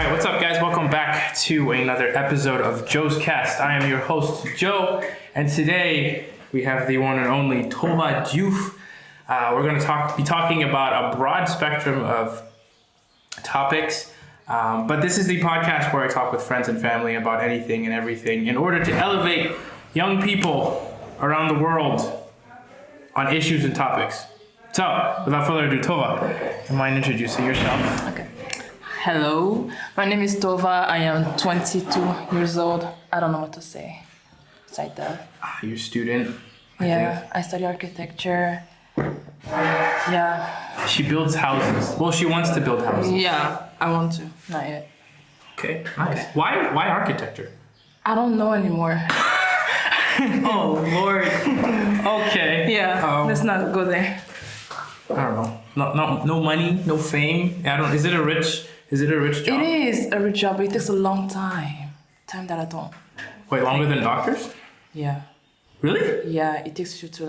right, what's up, guys? Welcome back to another episode of joscast. I am your host, Joe, and today we have the one and only Tovah Diouf. We're going to be talking about a broad spectrum of topics, but this is the podcast where I talk with friends and family about anything and everything in order to elevate young people around the world on issues and topics. So, without further ado, Tovah, you mind introducing yourself? Okay. Hello, my name is Tovah. I am 22 years old. I don't know what to say. It's like that. You're a student. I study architecture. Yeah. She builds houses. Well, she wants to build houses. Yeah, I want to. Not yet. Okay, nice. Okay. Why architecture? I don't know anymore. Oh, Lord. Okay. Yeah, let's not go there. I don't know. No money, no fame. Is it a rich job? It is a rich job, but it takes a long time. Time that I don't. Wait, longer than doctors? Yeah. Really? Yeah, it takes you to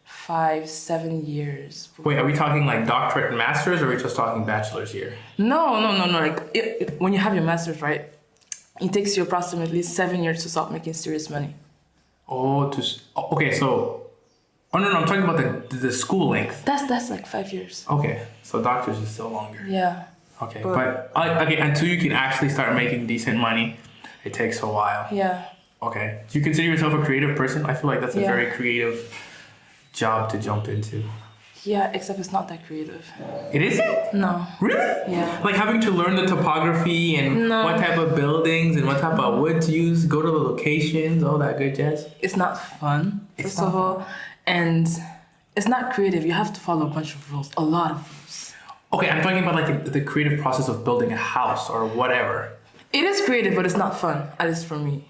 5-7 years. Wait, are we talking doctorate and masters, or are we just talking bachelor's here? No. When you have your master's, right, it takes you approximately 7 years to start making serious money. Okay, so... Oh, no, I'm talking about the school length. That's 5 years. Okay, so doctors is still longer. Yeah. Okay, but until you can actually start making decent money, it takes a while. Yeah. Okay. Do you consider yourself a creative person? I feel like that's a very creative job to jump into. Yeah, except it's not that creative. It isn't? No. Really? Yeah. Like having to learn the topography and what type of buildings and what type of wood to use, go to the locations, all that good jazz? It's not fun, first of all. And it's not creative. You have to follow a bunch of rules, a lot of rules. Okay, I'm talking about the creative process of building a house or whatever. It is creative, but it's not fun, at least for me.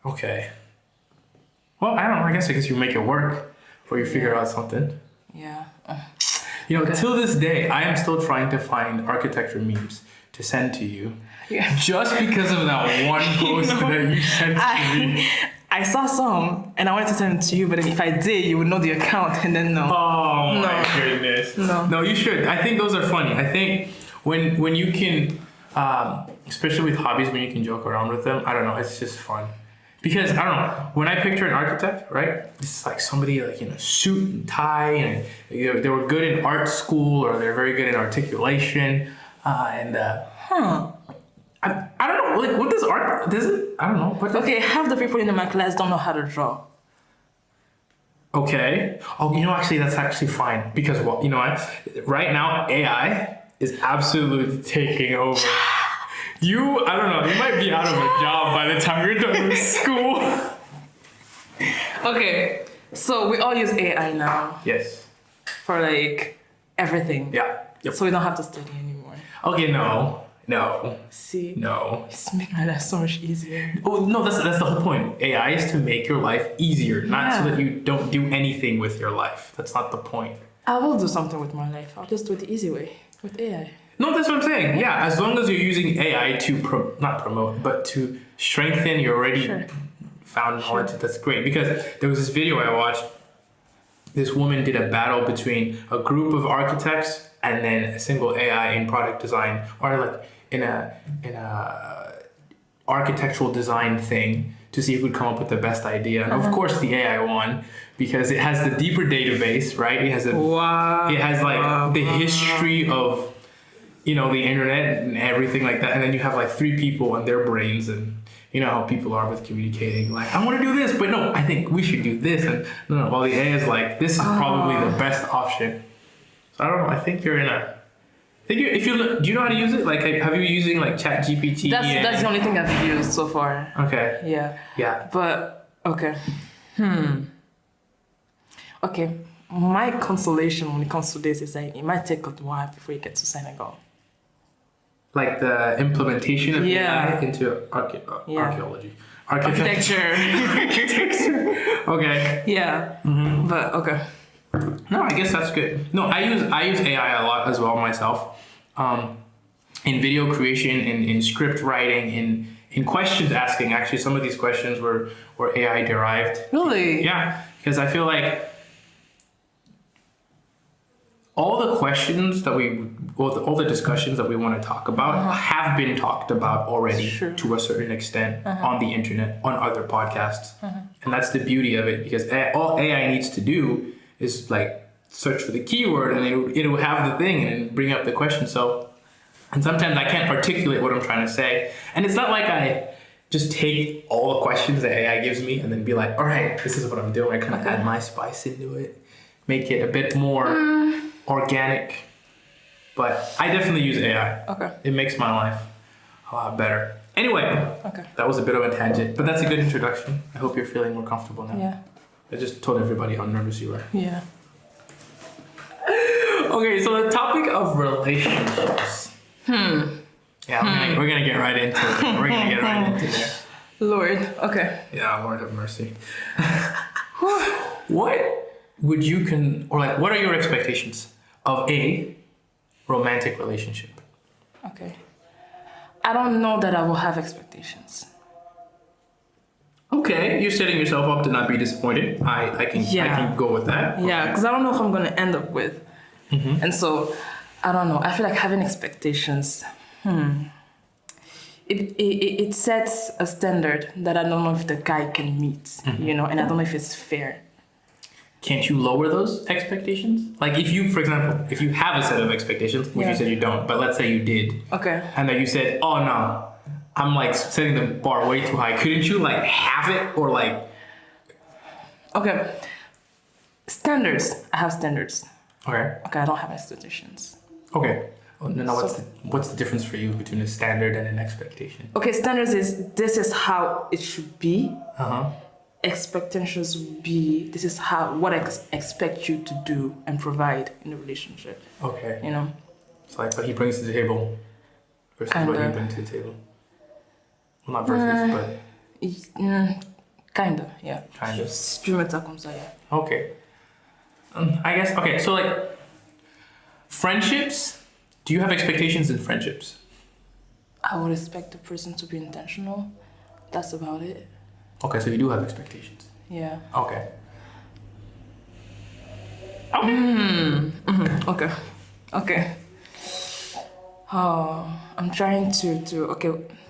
Okay. Well, I don't know. I guess you make it work or you figure out something. Yeah. Till this day, I am still trying to find architecture memes to send to you. Yeah. Just because of that one post that you sent to me. I saw some, and I wanted to send them to you, but if I did, you would know the account, and then no. Oh my goodness. No, you should. I think those are funny. I think when you can, especially with hobbies, when you can joke around with them, I don't know, it's just fun. Because, I don't know, when I picture an architect, right, it's like somebody in a suit and tie, and they were good in art school, or they're very good in articulation, I don't know, what does art, I don't know. Okay, half the people in my class don't know how to draw. Okay. Oh, actually, that's actually fine. Because, right now, AI is absolutely taking over. I don't know, you might be out of a job by the time you're done with school. Okay, so we all use AI now. Yes. For, everything. Yeah. Yep. So we don't have to study anymore. Okay, no. See? No. It's making my life so much easier. Oh, no, that's the whole point. AI is to make your life easier, not so that you don't do anything with your life. That's not the point. I will do something with my life. I'll just do it the easy way with AI. No, that's what I'm saying. Yeah, as long as you're using AI to not promote, but to strengthen your already found knowledge, that's great. Because there was this video I watched. This woman did a battle between a group of architects and then a single AI in product design, or in a architectural design thing, to see who could come up with the best idea. And of course the AI won because it has the deeper database, right? It has the history of the internet and everything like that. And then you have 3 people and their brains, and you know how people are with communicating. I want to do this, but no, I think we should do this. And no, while the AI is this is probably the best option. So I don't know. I think you're in a... do you know how to use it? Have you been using ChatGPT? That's the only thing I've used so far. Okay. Yeah. Yeah. But okay. Okay. My consolation when it comes to this is it might take a while before you get to Senegal. The implementation of AI into archaeology. Architecture. Okay. Yeah. Mm-hmm. But okay. No, I guess that's good. No, I use AI a lot as well myself. In video creation, in script writing, in questions asking. Actually, some of these questions were AI derived. Really? Yeah, because I feel all the questions that all the discussions that we want to talk about have been talked about already to a certain extent on the internet, on other podcasts. And that's the beauty of it, because all AI needs to do is like search for the keyword and it'll have the thing and bring up the question. So, and sometimes I can't articulate what I'm trying to say. And it's not like I just take all the questions that AI gives me and then be like, all right, this is what I'm doing. I kind of add my spice into it, make it a bit more organic. But I definitely use AI. Okay. It makes my life a lot better. Anyway, that was a bit of a tangent, but that's a good introduction. I hope you're feeling more comfortable now. Yeah. I just told everybody how nervous you were. Yeah. Okay, so the topic of relationships. Yeah, we're gonna get right into it. We're gonna get right into there. Lord, okay. Yeah, Lord have mercy. What would you what are your expectations of a romantic relationship? Okay. I don't know that I will have expectations. Okay, you're setting yourself up to not be disappointed. I can go with that. Yeah, because I don't know who I'm gonna end up with. And so, I don't know. I feel like having expectations, it sets a standard that I don't know if the guy can meet, and I don't know if it's fair. Can't you lower those expectations? Like if you, for example, if you have a set of expectations, which you said you don't, but let's say you did. Okay. And then you said, oh no, I'm like setting the bar way too high. Couldn't you like have it or like... Okay. Standards. I have standards. Okay. Okay, I don't have expectations. Okay. Well, no, what's the difference for you between a standard and an expectation? Okay, standards is this is how it should be. Expectations would be this is what I expect you to do and provide in a relationship. Okay. It's like what he brings to the table versus what you bring to the table. Well, not versus, but... Kinda, yeah. Kind of. Experimental comme ça, yeah. Okay. I guess, okay, so like, friendships, do you have expectations in friendships? I would expect the person to be intentional. That's about it. Okay, so you do have expectations. Yeah. Okay. Okay. Oh, I'm trying to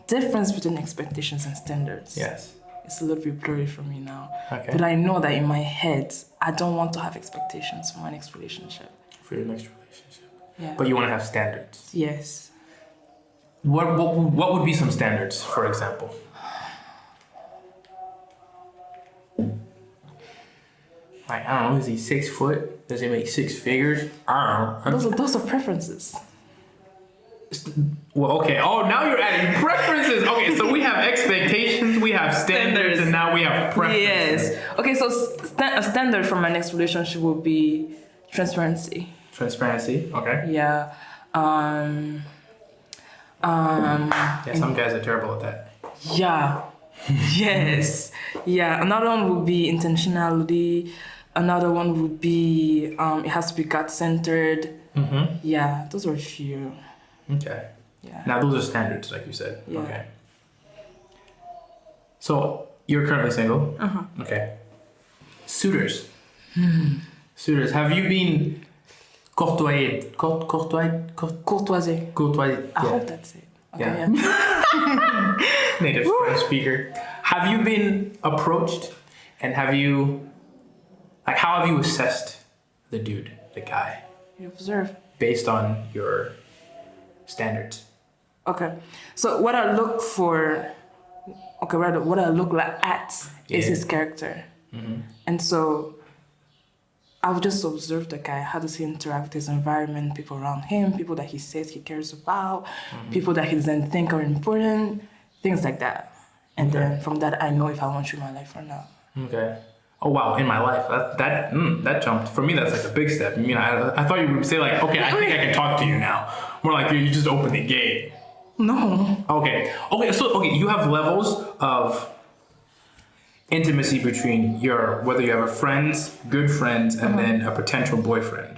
difference between expectations and standards. Yes. It's a little bit blurry for me now. Okay. But I know that in my head, I don't want to have expectations for my next relationship. For your next relationship. Yeah. But you want to have standards. Yes. What would be some standards, for example? Like, I don't know, is he 6 foot? Does he make 6 figures? I don't know. Those are preferences. Well, okay. Oh, now you're adding preferences. Okay, so we have expectations, we have standards, and now we have preferences. Yes. Okay, so a standard for my next relationship will be transparency. Transparency, okay. Yeah. Yeah, some guys are terrible at that. Yeah. Yes. Yeah. Another one would be intentionality. Another one would be it has to be God-centered. Yeah, those are a few. Okay. Yeah. Now those are standards, like you said. Yeah. Okay. So you're currently single. Okay. Suitors. Suitors. Have you been courtoised? Courtoisie. Courtoised. I hope that's it. Okay. Yeah. Native French speaker. Have you been approached, and how have you assessed the dude, the guy? You observe. Based on your standards. Okay. So what I look for, what I look at is his character. And so I would just observe the guy. How does he interact with his environment, people around him, people that he says he cares about, people that he doesn't think are important, things like that. And then from that, I know if I want you in my life or not. Okay. Oh wow, in my life, that jumped. For me, that's like a big step. I mean, I thought you would say like, okay, I think I can talk to you now. More like you just open the gate. No. Okay. So you have levels of intimacy between whether you have good friends, and then a potential boyfriend.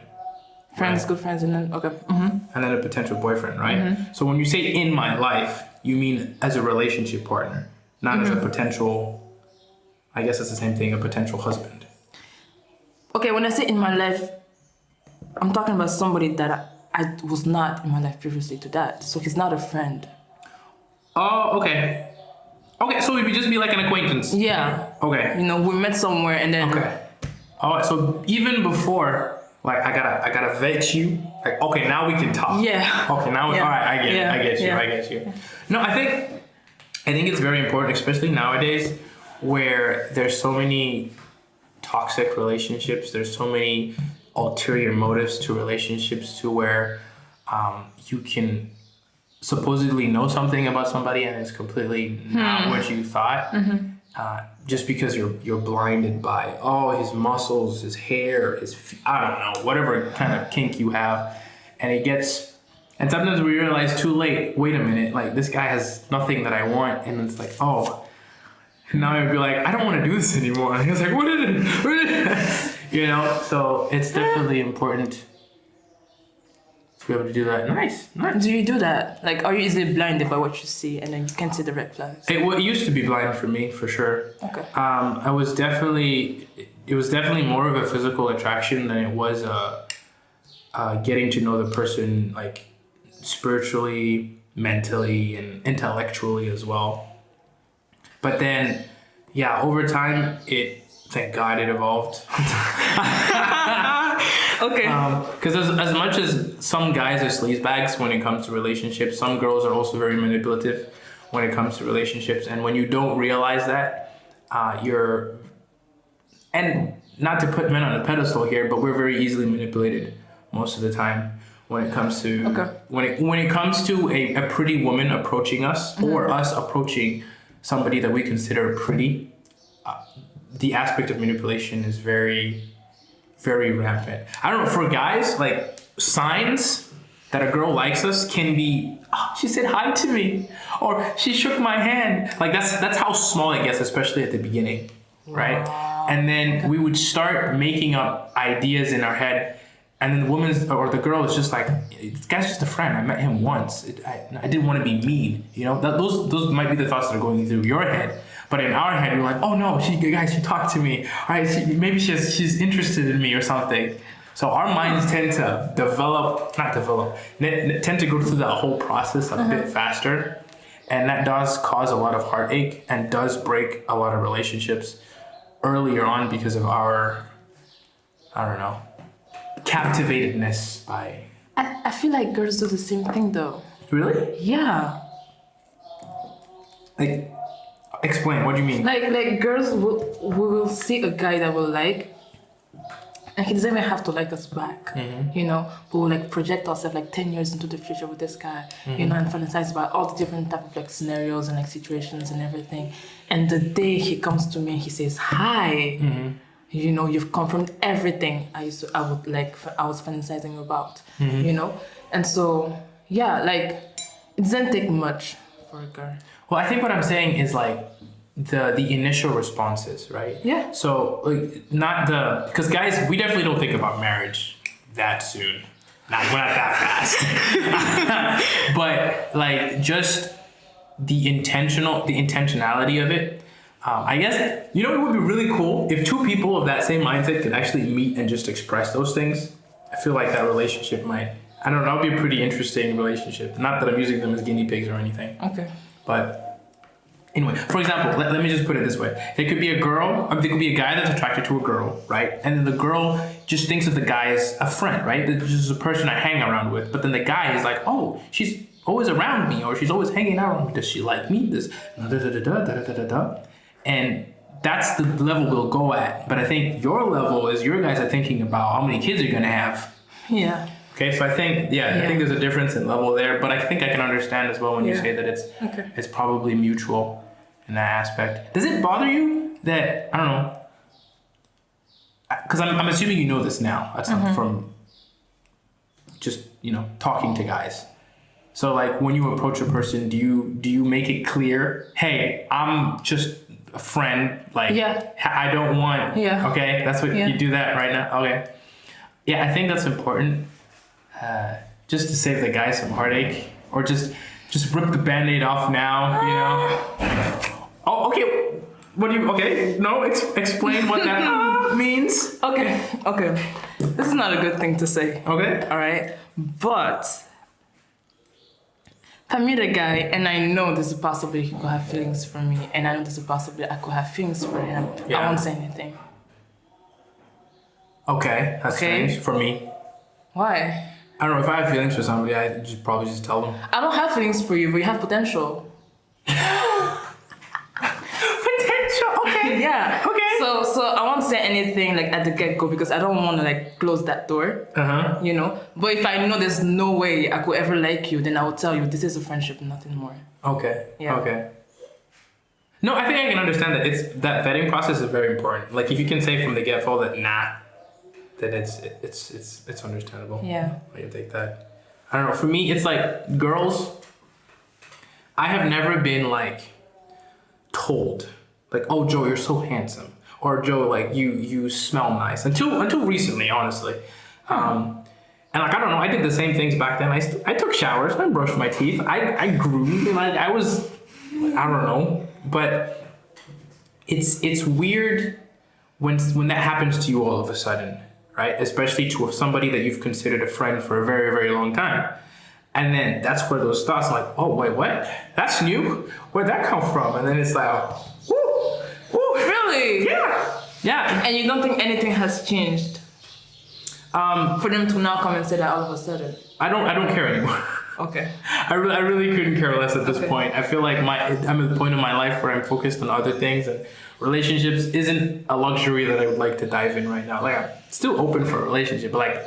Friends, right? good friends, and then and then a potential boyfriend, right? So when you say in my life, you mean as a relationship partner, not as a potential. I guess it's the same thing, a potential husband. Okay, when I say in my life, I'm talking about somebody that I was not in my life previously to that. So he's not a friend. Oh, okay. Okay, so we would just be like an acquaintance. Yeah. Okay. You know, we met somewhere and then. Okay. All right. So even before, like, I gotta vet you. Like, okay, now we can talk. Yeah. Okay, now. Yeah. All right. I get Yeah. it. I get you. Yeah. I get you. No, I think it's very important, especially nowadays, where there's so many toxic relationships. There's so many ulterior motives to relationships, to where you can supposedly know something about somebody and it's completely not what you thought. Just because you're blinded by his muscles, his hair, I don't know, whatever kind of kink you have, and sometimes we realize too late, wait a minute, like this guy has nothing that I want, and it's like, now I'd be like, I don't want to do this anymore. And he's like, what is it? You know, so it's definitely important to be able to do that. Nice. Do you do that? Like, are you easily blinded by what you see and then you can't see the red flags? It used to be blind for me, for sure. Okay. It was definitely more of a physical attraction than it was getting to know the person, like, spiritually, mentally, and intellectually as well. But then, over time, thank God it evolved. Okay. Because as much as some guys are sleazebags when it comes to relationships, some girls are also very manipulative when it comes to relationships. And when you don't realize that, and not to put men on a pedestal here, but we're very easily manipulated most of the time when it comes to when it comes to a pretty woman approaching us or us approaching somebody that we consider pretty. The aspect of manipulation is very, very rampant. I don't know, for guys, like, signs that a girl likes us can be, she said hi to me, or she shook my hand. Like, that's how small it gets, especially at the beginning, right? Wow. And then we would start making up ideas in our head, and then the woman or the girl is just like, this guy's just a friend. I met him once. I didn't want to be mean, you know? Those might be the thoughts that are going through your head. But in our head, we're like, oh no, she talked to me. All right, maybe she's interested in me or something. So our minds tend to tend to go through that whole process a bit faster. And that does cause a lot of heartache and does break a lot of relationships earlier on because of our, I don't know, captivatedness by... I feel like girls do the same thing though. Really? Yeah. Like... Explain, what do you mean? Like girls will see a guy that we'll like, and he doesn't even have to like us back, you know, but we'll like project ourselves like 10 years into the future with this guy, you know, and fantasize about all the different type of like scenarios and like situations and everything. And the day he comes to me, he says, hi, you know, you've confirmed everything I was fantasizing about, you know? And so, yeah, like, it doesn't take much for a girl. Well, I think what I'm saying is like the initial responses, right? Yeah. So like because guys, we definitely don't think about marriage that soon. We're not that fast. But like just the intentionality of it. I guess, you know, it would be really cool if two people of that same mindset could actually meet and just express those things. I feel like that relationship might, I don't know, that would be a pretty interesting relationship. Not that I'm using them as guinea pigs or anything. Okay. But anyway, for example, let me just put it this way. There could be a guy that's attracted to a girl, right? And then the girl just thinks of the guy as a friend, right? This is a person I hang around with. But then the guy is like, oh, she's always around me, or she's always hanging out around me. Does she like me? This, and that's the level we'll go at. But I think your level is your guys are thinking about how many kids you're going to have. Yeah. Okay, so I think, I think there's a difference in level there, but I think I can understand as well when you say that it's probably mutual in that aspect. Does it bother you that, I don't know, because I'm assuming you know this now, that's from just, you know, talking to guys. So like when you approach a person, do you make it clear, hey, I'm just a friend, like I don't want, okay, that's what you do that right now, okay. Yeah, I think that's important. Just to save the guy some heartache, or just rip the Band-Aid off now, you know. Oh, okay. What do you? Okay, no. Explain what that means. Okay. This is not a good thing to say. Okay. All right. But if I meet a guy and I know there's a possibility he could have feelings for me, and I know there's a possibility I could have feelings for him, I won't say anything. Okay, that's strange for me. Why? I don't know. If I have feelings for somebody, I just probably just tell them. I don't have feelings for you, but you have potential. Potential. Okay. Yeah. Okay. So I won't say anything like at the get-go because I don't want to like close that door. You know. But if I know there's no way I could ever like you, then I will tell you this is a friendship, nothing more. Okay. Yeah. Okay. No, I think I can understand that. That vetting process is very important. Like if you can say from the get-go that nah, then it's understandable. Yeah. I can take that. I don't know. For me, it's like girls. I have never been like told like, oh Joe, you're so handsome, or Joe, like you smell nice until recently, honestly. And like I don't know, I did the same things back then. I took showers, I brushed my teeth, I groomed, and I was, I don't know, but it's weird when that happens to you all of a sudden, right? Especially to somebody that you've considered a friend for a very, very long time. And then that's where those thoughts are like, oh, wait, what? That's new? Where'd that come from? And then it's like, woo, Really? yeah, yeah. And you don't think anything has changed? For them to now come and say that all of a sudden? I don't care anymore. Okay. I really couldn't care less at this point. I feel like I'm at the point in my life where I'm focused on other things, and relationships isn't a luxury that I would like to dive in right now. Like I'm still open for a relationship, but like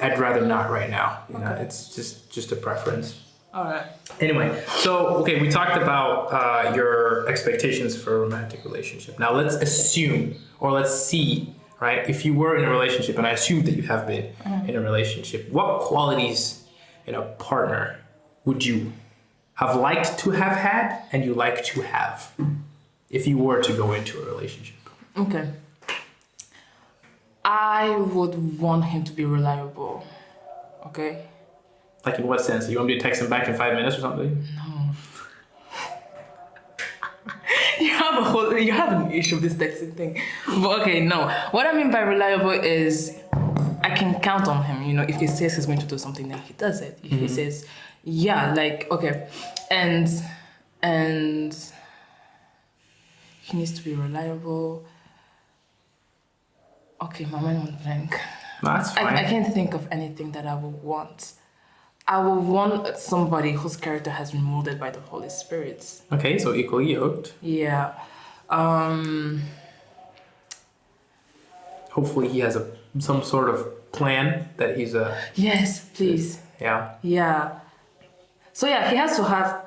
I'd rather not right now. You know, it's just a preference. All right. Anyway, so okay, we talked about your expectations for a romantic relationship. Now let's assume, or let's see, right? If you were in a relationship, and I assume that you have been in a relationship, what qualities in a partner would you have liked to have had, and you like to have, if you were to go into a relationship? Okay. I would want him to be reliable. Okay? Like in what sense? You want me to text him back in 5 minutes or something? No. You have an issue with this texting thing. But okay, no. What I mean by reliable is I can count on him. You know, if he says he's going to do something, then he does it. If he says, yeah, like, okay. And he needs to be reliable. Okay, my mind went blank. No, that's fine. I can't think of anything that I would want. I would want somebody whose character has been molded by the Holy Spirit. Okay, so equally yoked. Yeah. Hopefully he has some sort of plan that he's a... Yes, please. Yeah. Yeah. So yeah, he has to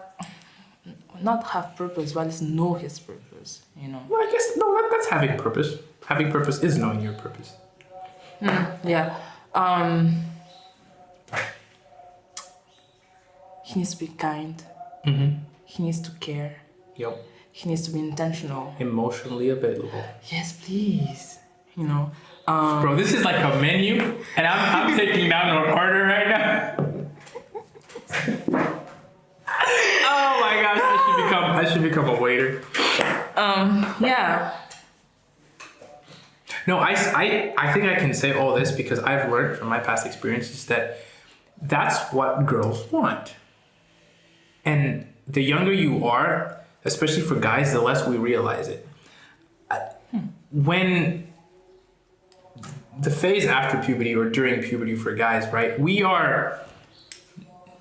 not have purpose, but at least know his purpose, you know. Well, I guess, no, that's having purpose. Having purpose is knowing your purpose. Yeah. He needs to be kind. He needs to care. Yep. He needs to be intentional. Emotionally available. Yes, please. You know. Bro, this is like a menu, and I'm taking down an order right now. Oh my gosh, I should become a waiter. Yeah. No, I think I can say all this because I've learned from my past experiences that that's what girls want. And the younger you are, especially for guys, the less we realize it. When the phase after puberty or during puberty for guys, right, we are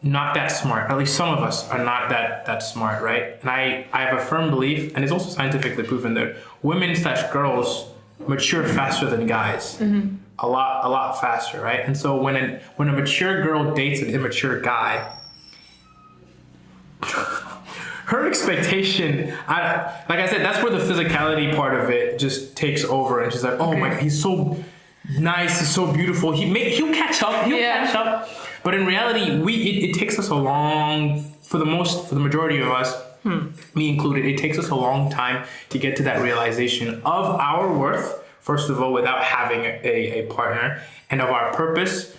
not that smart. At least some of us are not that smart, right? And I have a firm belief, and it's also scientifically proven that women/girls mature faster than guys. A lot faster, right? And so when a mature girl dates an immature guy, her expectation, like I said, that's where the physicality part of it just takes over, and she's like, oh my God, he's so nice, he's so beautiful. He'll catch up. Catch up. But in reality, it takes us a long, for the majority of us, me included, it takes us a long time to get to that realization of our worth. First of all, without having a partner, and of our purpose,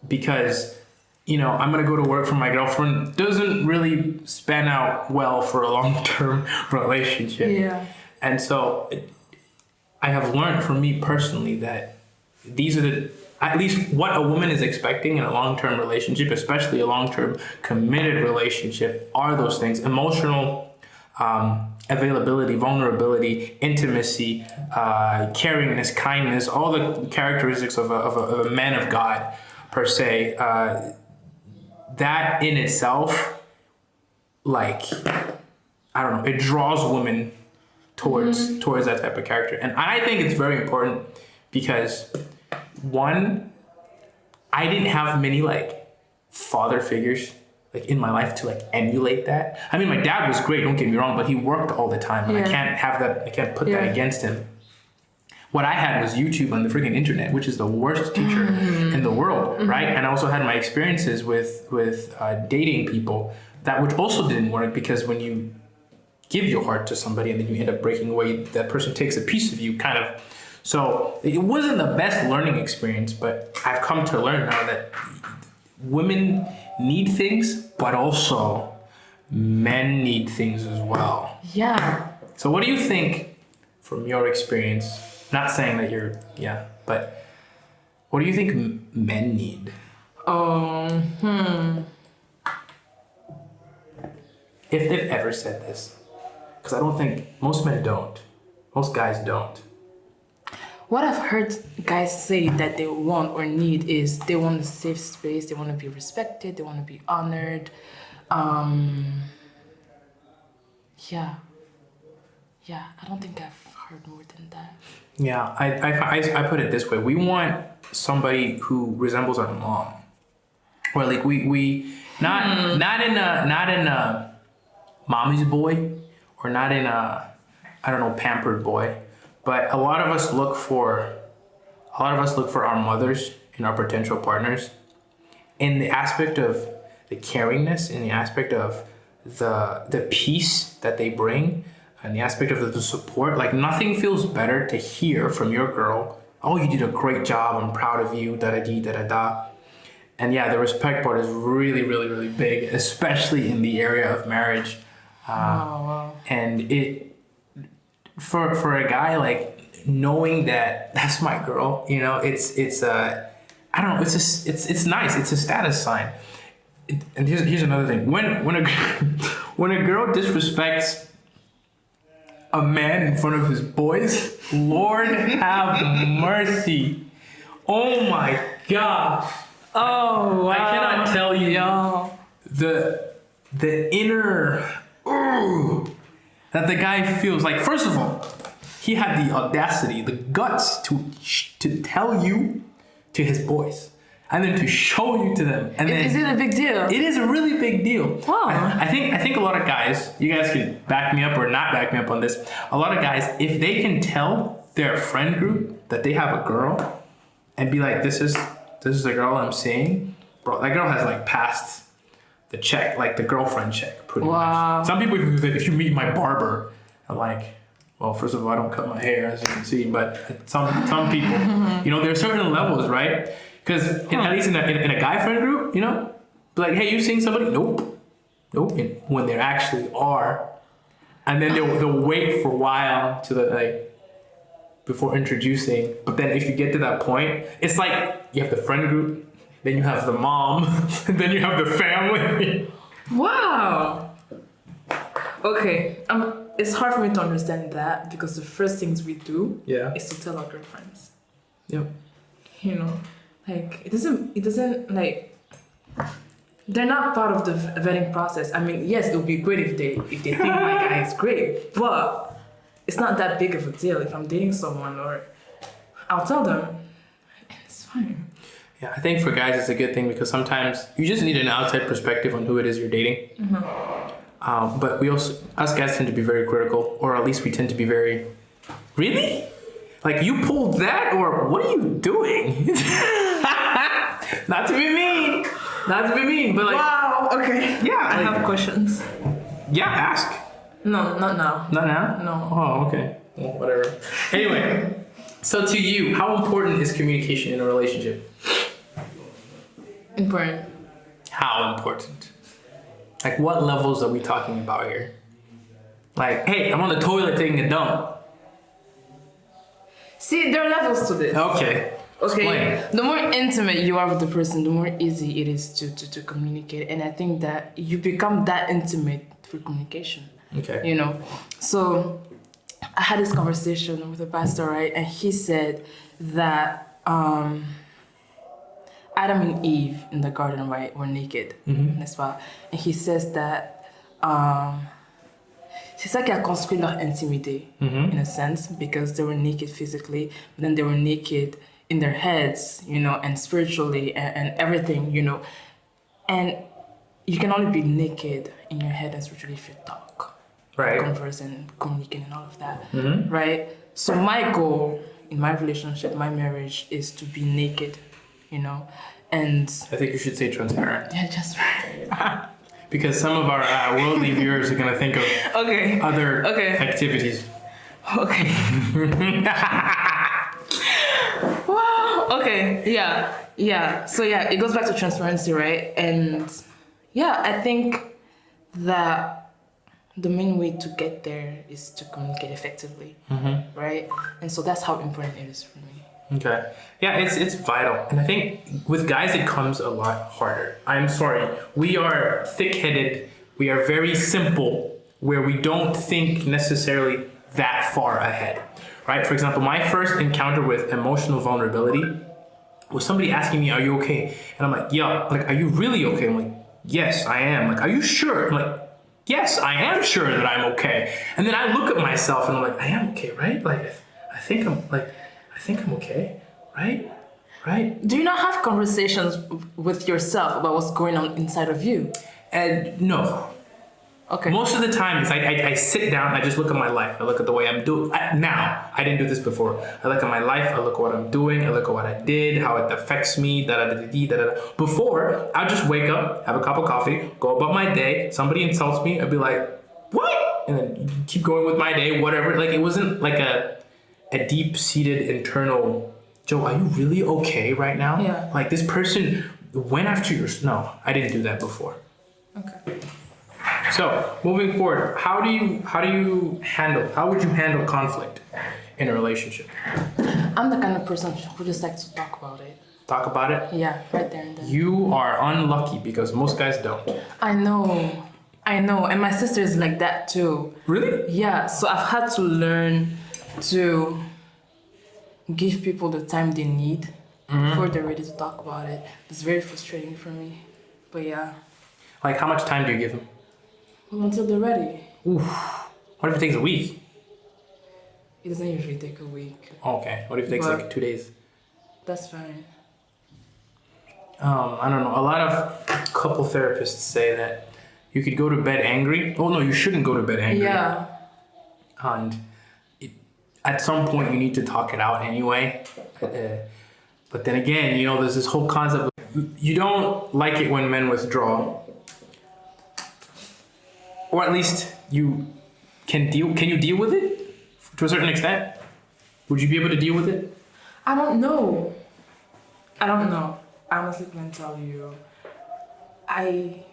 because, you know, I'm going to go to work for my girlfriend doesn't really span out well for a long-term relationship. Yeah. And so I have learned for me personally that these are at least what a woman is expecting in a long-term relationship, especially a long-term committed relationship, are those things: emotional availability, vulnerability, intimacy, caringness, kindness, all the characteristics of a man of God, per se. That in itself, like, I don't know, it draws women towards that type of character. And I think it's very important because, one, I didn't have many like father figures like in my life to like emulate that. I mean, my dad was great, don't get me wrong, but he worked all the time, and I can't put that against him. What I had was YouTube on the freaking internet, which is the worst teacher in the world, right? And I also had my experiences with dating people which also didn't work, because when you give your heart to somebody and then you end up breaking away, that person takes a piece of you, kind of. So it wasn't the best learning experience, but I've come to learn now that women need things, but also men need things as well. Yeah. So what do you think from your experience? Not saying that but what do you think men need? If they've ever said this. Because I don't think most men don't. Most guys don't. What I've heard guys say that they want or need is they want a safe space, they want to be respected, they want to be honored. Yeah, I don't think I've heard more than that. Yeah, I put it this way. We want somebody who resembles our mom. Or like we not in a mommy's boy, or not in a, I don't know, pampered boy. But a lot of us look for our mothers in our potential partners, in the aspect of the caringness, in the aspect of the peace that they bring, and the aspect of the support. Like, nothing feels better to hear from your girl, "Oh, you did a great job, I'm proud of you, da-da-dee, da-da-da." And yeah, the respect part is really, really, really big, especially in the area of marriage. And it, for a guy, like, knowing that that's my girl, you know, it's I don't know, it's nice. It's a status sign. And here's another thing. When a girl disrespects a man in front of his boys, Lord have mercy. Oh my gosh. Oh, wow. I cannot tell you the inner that the guy feels. Like, first of all, he had the audacity, the guts to tell you to his boys, and then to show you to them. And then, is it a big deal? It is a really big deal. Wow. I think a lot of guys, you guys can back me up or not back me up on this. A lot of guys, if they can tell their friend group that they have a girl, and be like, this is the girl I'm seeing, bro, that girl has like passed the check, like the girlfriend check, pretty much. Some people, if you meet my barber, I'm like, well, first of all, I don't cut my hair, as you can see, but some people, you know, there are certain levels, right? Because at least in a guy friend group, you know, like, hey, you seeing somebody? Nope. And when there actually are, and then they'll wait for a while to before introducing. But then if you get to that point, it's like you have the friend group, then you have the mom, and then you have the family. Wow. Okay. It's hard for me to understand that, because the first things we do is to tell our girlfriends. Yep. You know, like, it doesn't like, they're not part of the vetting process. I mean, yes, it would be great if they think my guy is great, but it's not that big of a deal. If I'm dating someone, or I'll tell them, and it's fine. Yeah, I think for guys it's a good thing, because sometimes you just need an outside perspective on who it is you're dating. But we also, us guys, tend to be very critical, or at least we tend to be very, really? Like, you pulled that, or what are you doing? Not to be mean, but like. Wow. Okay. Yeah, I have questions. Yeah, ask. No, not now. Not now? No. Oh, okay. Well, whatever. Anyway, so to you, how important is communication in a relationship? Important. How important? Like, what levels are we talking about here? Like, hey, I'm on the toilet taking a dump. See, there are levels to this. Okay. Okay. Explain. The more intimate you are with the person, the more easy it is to communicate. And I think that you become that intimate through communication. Okay. You know? So I had this conversation with a pastor, right? And he said that Adam and Eve in the garden, right, were naked. N'est-ce pas? And he says that c'est ça qui a construit leur intimité, in a sense, because they were naked physically, but then they were naked in their heads, you know, and spiritually and everything, you know. And you can only be naked in your head and spiritually if you talk, right, converse and communicate and all of that, right? So my goal in my relationship, my marriage, is to be naked, you know, and I think you should say transparent. yeah, just right. Because some of our worldly viewers are gonna think of other activities. Okay. Wow. Okay. Yeah. So yeah, it goes back to transparency, right? And yeah, I think that the main way to get there is to communicate effectively, right? And so that's how important it is for me. Okay. Yeah, it's vital. And I think with guys it comes a lot harder. I'm sorry. We are thick-headed. We are very simple where we don't think necessarily that far ahead. Right? For example, my first encounter with emotional vulnerability was somebody asking me, "Are you okay?" And I'm like, "Yeah." Like, "Are you really okay?" I'm like, "Yes, I am." Like, "Are you sure?" I'm like, "Yes, I am sure that I'm okay." And then I look at myself and I'm like, "I am okay, right? Like, I think I'm okay, right? Right?" Do you not have conversations with yourself about what's going on inside of you? And no. Okay. Most of the time, I sit down, I just look at my life. I look at the way I'm doing. Now, I didn't do this before. I look at my life, I look at what I'm doing, I look at what I did, how it affects me, da-da-da-da-da. Before, I'd just wake up, have a cup of coffee, go about my day, somebody insults me, I'd be like, "What?" And then keep going with my day, whatever. Like, it wasn't like a deep-seated internal, "Joe, are you really okay right now?" Yeah. Like, this person went after your... No, I didn't do that before. Okay. So, moving forward, how would you handle conflict in a relationship? I'm the kind of person who just likes to talk about it. Talk about it? Yeah, right there and then. You are unlucky because most guys don't. I know. And my sister is like that too. Really? Yeah, so I've had to learn to give people the time they need before they're ready to talk about it. It's very frustrating for me. But yeah. Like, how much time do you give them? Until they're ready. Oof. What if it takes a week? It doesn't usually take a week. Okay. What if it takes like 2 days? That's fine. I don't know. A lot of couple therapists say that you could go to bed angry. Oh no, you shouldn't go to bed angry. Yeah. And at some point you need to talk it out anyway. But then again, you know, there's this whole concept of you don't like it when men withdraw. Or at least you can you deal with it to a certain extent? Would you be able to deal with it? I don't know. I honestly can't tell you. I'm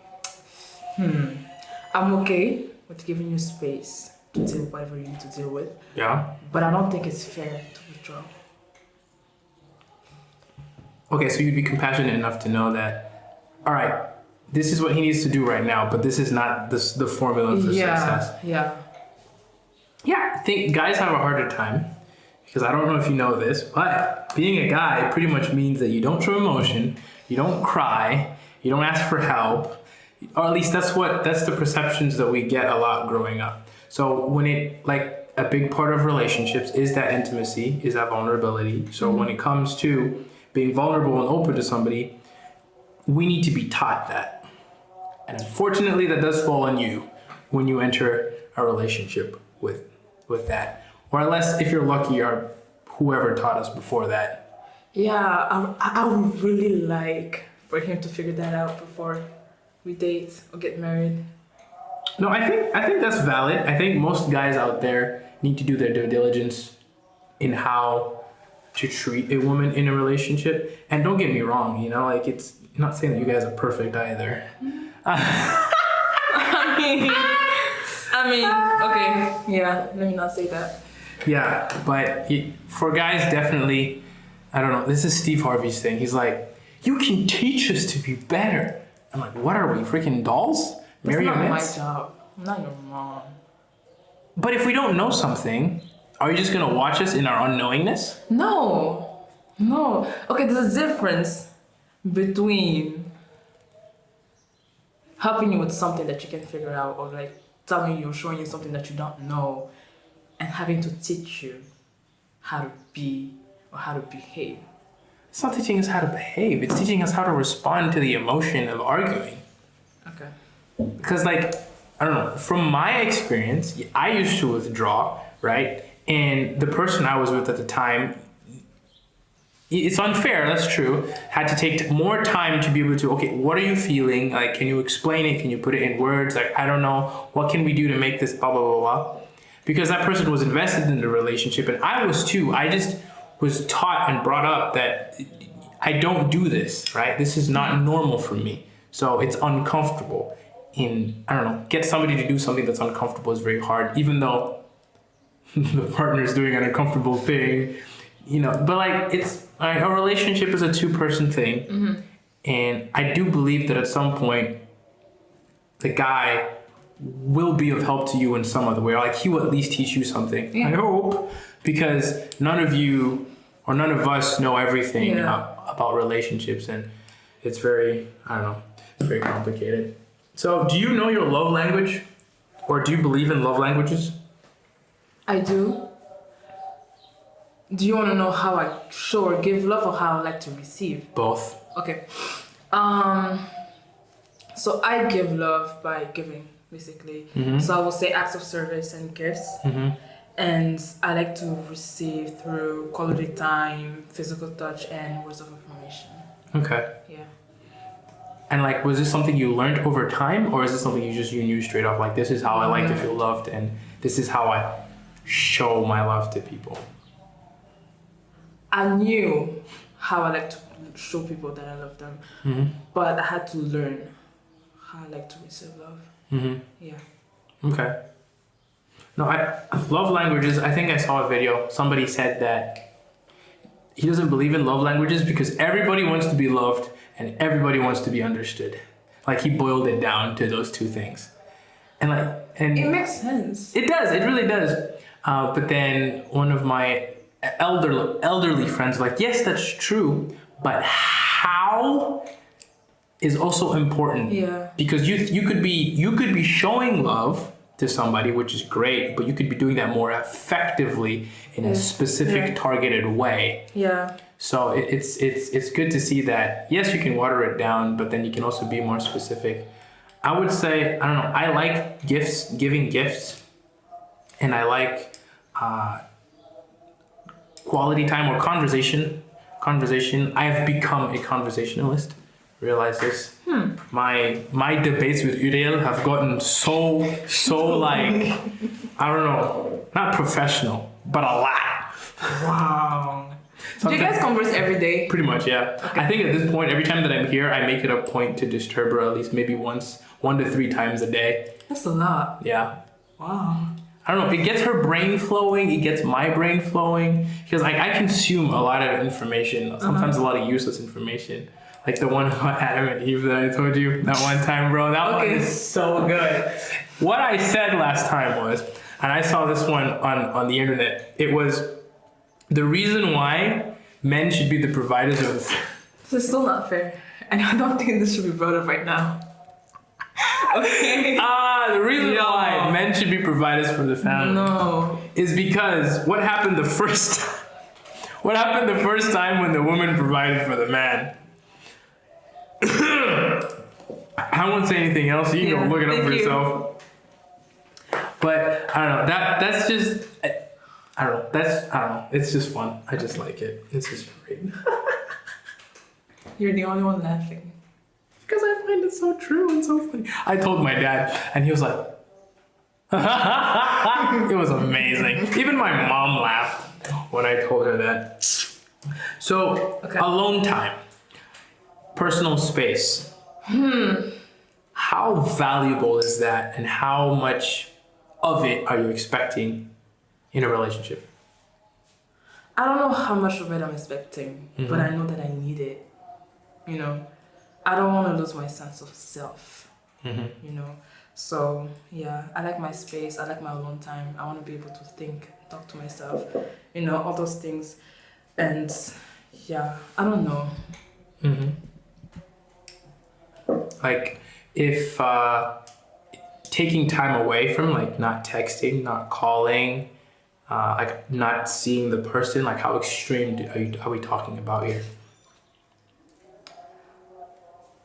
okay with giving you space to deal with whatever you need to deal with. Yeah. But I don't think it's fair to withdraw. Okay, so you'd be compassionate enough to know that, all right, this is what he needs to do right now, but this is not the formula for success. Yeah. Yeah, I think guys have a harder time because I don't know if you know this, but being a guy pretty much means that you don't show emotion, you don't cry, you don't ask for help, or at least that's the perceptions that we get a lot growing up. So when a big part of relationships is that intimacy, is that vulnerability. So when it comes to being vulnerable and open to somebody, we need to be taught that. And unfortunately, that does fall on you when you enter a relationship with that. Or unless, if you're lucky, or whoever taught us before that. Yeah, I would really like for him to figure that out before we date or get married. No, I think that's valid. I think most guys out there need to do their due diligence in how to treat a woman in a relationship. And don't get me wrong, you know, like I'm not saying that you guys are perfect either. I mean, okay, yeah, let me not say that. Yeah, but for guys, definitely, I don't know. This is Steve Harvey's thing. He's like, you can teach us to be better. I'm like, what are we, freaking dolls? That's not my job. I'm not your mom. But if we don't know something, are you just gonna watch us in our unknowingness? No. Okay, there's a difference between helping you with something that you can figure out, or like telling you, showing you something that you don't know, and having to teach you how to be or how to behave. It's not teaching us how to behave. It's teaching us how to respond to the emotion of arguing. Okay. Because, like, I don't know, from my experience, I used to withdraw, right? And the person I was with at the time, it's unfair, that's true, had to take more time to be able to, okay, what are you feeling? Like, can you explain it? Can you put it in words? Like, I don't know, what can we do to make this blah, blah, blah, blah? Because that person was invested in the relationship, and I was too. I just was taught and brought up that I don't do this, right? This is not normal for me. So it's uncomfortable. I don't know, get somebody to do something that's uncomfortable is very hard, even though the partner is doing an uncomfortable thing, you know. But like, a relationship is a two-person thing. Mm-hmm. And I do believe that at some point, the guy will be of help to you in some other way. Or like, he will at least teach you something. Yeah. I hope, because none of you or none of us know everything about relationships, and it's very, I don't know, it's very complicated. So, do you know your love language? Or do you believe in love languages? I do. Do you want to know how I show or give love, or how I like to receive? Both. Okay. So I give love by giving, basically. Mm-hmm. So I will say acts of service and gifts. Mm-hmm. And I like to receive through quality time, physical touch, and words of affirmation. Okay. Yeah. And like, was this something you learned over time, or is this something you knew straight off? Like, this is how I like to feel loved, and this is how I show my love to people. I knew how I like to show people that I love them, mm-hmm. but I had to learn how I like to receive love. Mm-hmm. Yeah. Okay. No, I love languages. I think I saw a video. Somebody said that he doesn't believe in love languages because everybody wants to be loved and everybody wants to be understood. Like, he boiled it down to those two things. And it makes sense. It does. It really does. But then one of my elderly friends like, yes, that's true, but how is also important. Yeah. Because you could be showing love to somebody, which is great, but you could be doing that more effectively in a specific targeted way. Yeah. So it's good to see that, yes, you can water it down, but then you can also be more specific. I would say, I don't know, I like giving gifts, and I like quality time or conversation. I have become a conversationalist. Realize this. My debates with Uriel have gotten so like, I don't know, not professional, but a lot. Wow. Do you guys converse every day? Pretty much, yeah. Okay. I think at this point, every time that I'm here, I make it a point to disturb her at least maybe 1 to 3 times a day. That's a lot. Yeah. Wow. I don't know, it gets her brain flowing, it gets my brain flowing, because like, I consume a lot of information, sometimes a lot of useless information. Like the one about Adam and Eve that I told you that one time, bro. That one is so good. What I said last time was, and I saw this one on the internet, it was the reason why men should be the providers of... This is still not fair. And I don't think this should be brought up right now. Okay. The reason why men should be providers for the family is because what happened the first time when the woman provided for the man? I won't say anything else. You can go look it up for yourself. But I don't know. That's just, I don't know. It's just fun. I just like it. It's just great. You're the only one laughing. Because I find it so true and so funny. I told my dad, and he was like, it was amazing. Even my mom laughed when I told her that. So, alone time. Personal space. How valuable is that, and how much of it are you expecting in a relationship? I don't know how much of it I'm expecting, but I know that I need it. You know, I don't want to lose my sense of self. You know, so yeah, I like my space. I like my alone time. I want to be able to think, talk to myself, you know, all those things. And yeah, I don't know. Like if taking time away from like not texting, not calling, like not seeing the person, like how extreme are we talking about here?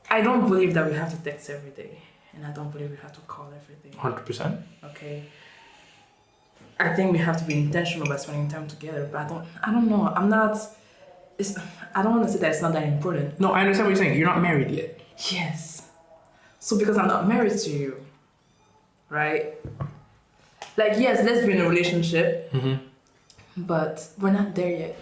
I don't believe that we have to text every day, and I don't believe we have to call every day. 100%. Okay. I think we have to be intentional by spending time together, but I don't know. I don't want to say that it's not that important. No, I understand what you're saying. You're not married yet. Yes. So because I'm not married to you, right? Like, yes, let's be in a relationship, but we're not there yet.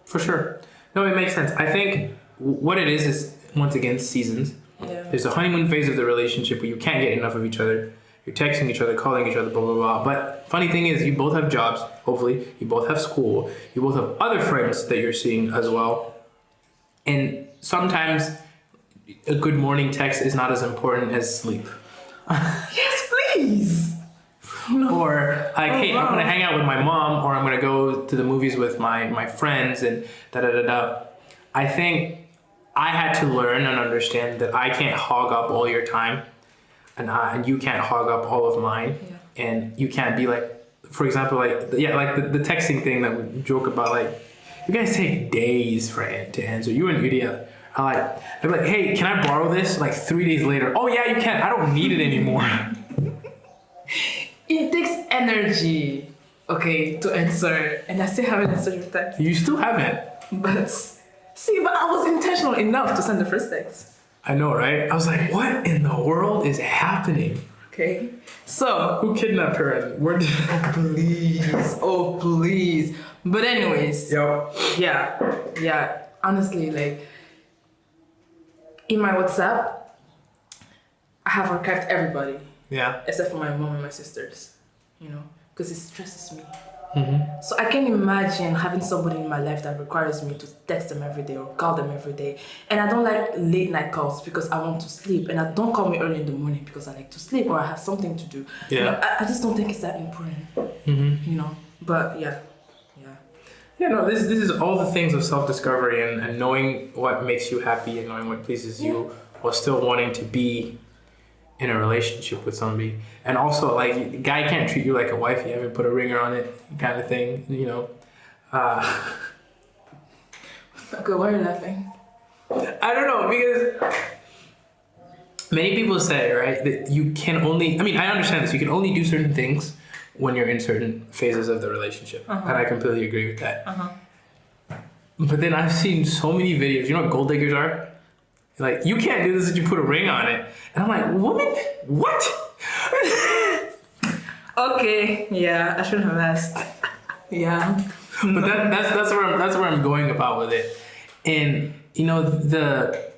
For sure. No, it makes sense. I think what it is once again, seasons. Yeah. There's a honeymoon phase of the relationship where you can't get enough of each other. You're texting each other, calling each other, blah, blah, blah. But funny thing is, you both have jobs, hopefully. You both have school. You both have other friends that you're seeing as well. And sometimes a good morning text is not as important as sleep. Yes, please. Or like, hey, I'm gonna hang out with my mom, or I'm gonna go to the movies with my friends, and da-da-da-da. I think I had to learn and understand that I can't hog up all your time, and you can't hog up all of mine, and you can't be like, for example, like the texting thing that we joke about, like you guys take days to answer. You and Udia, I'd be like, hey, can I borrow this? Like 3 days later, oh yeah, you can. I don't need it anymore. It takes energy, okay, to answer, and I still haven't answered your text. You still haven't. But I was intentional enough to send the first text. I know, right? I was like, what in the world is happening? Okay, so who kidnapped her and where did? Oh please. But anyways, Yo. Yeah. Honestly, like in my WhatsApp, I have archived everybody. Yeah. Except for my mom and my sisters, you know, because it stresses me. So I can't imagine having somebody in my life that requires me to text them every day or call them every day. And I don't like late night calls because I want to sleep. And I don't call me early in the morning because I like to sleep or I have something to do. Yeah. You know, I just don't think it's that important. You know, but yeah. Yeah, no, this is all the things of self-discovery and knowing what makes you happy and knowing what pleases you while still wanting to be in a relationship with somebody. And also, like, a guy can't treat you like a wife. You haven't put a ringer on it, kind of thing, you know. Okay, why are you laughing? I don't know, because many people say, right, that you can only, I mean, I understand this, you can only do certain things when you're in certain phases of the relationship. And I completely agree with that. But then I've seen so many videos, you know what gold diggers are? Like, you can't do this if you put a ring on it. And I'm like, woman, what? Okay, yeah, I shouldn't have asked. Yeah. But that's where I'm going about with it. And you know, the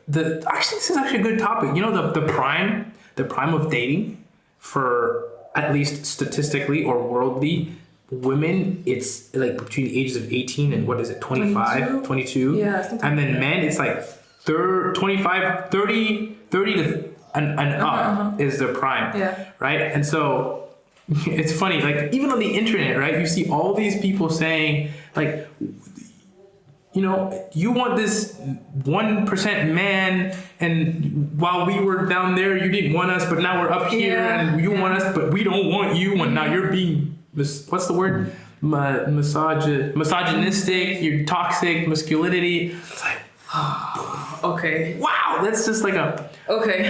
actually this is actually a good topic. You know, the prime of dating for at least statistically or worldly women, it's like between the ages of 18 and what is it, 25, 22? Yeah. And then men, it's like 25, 30 to and up is the prime. Yeah. Right? And so it's funny, like even on the internet, right? You see all these people saying like, you know, you want this 1% man, and while we were down there, you didn't want us, but now we're up here, and you want us, but we don't want you, and now you're being, what's the word? Misogynistic, you're toxic, masculinity. It's like, okay. Wow, that's just like a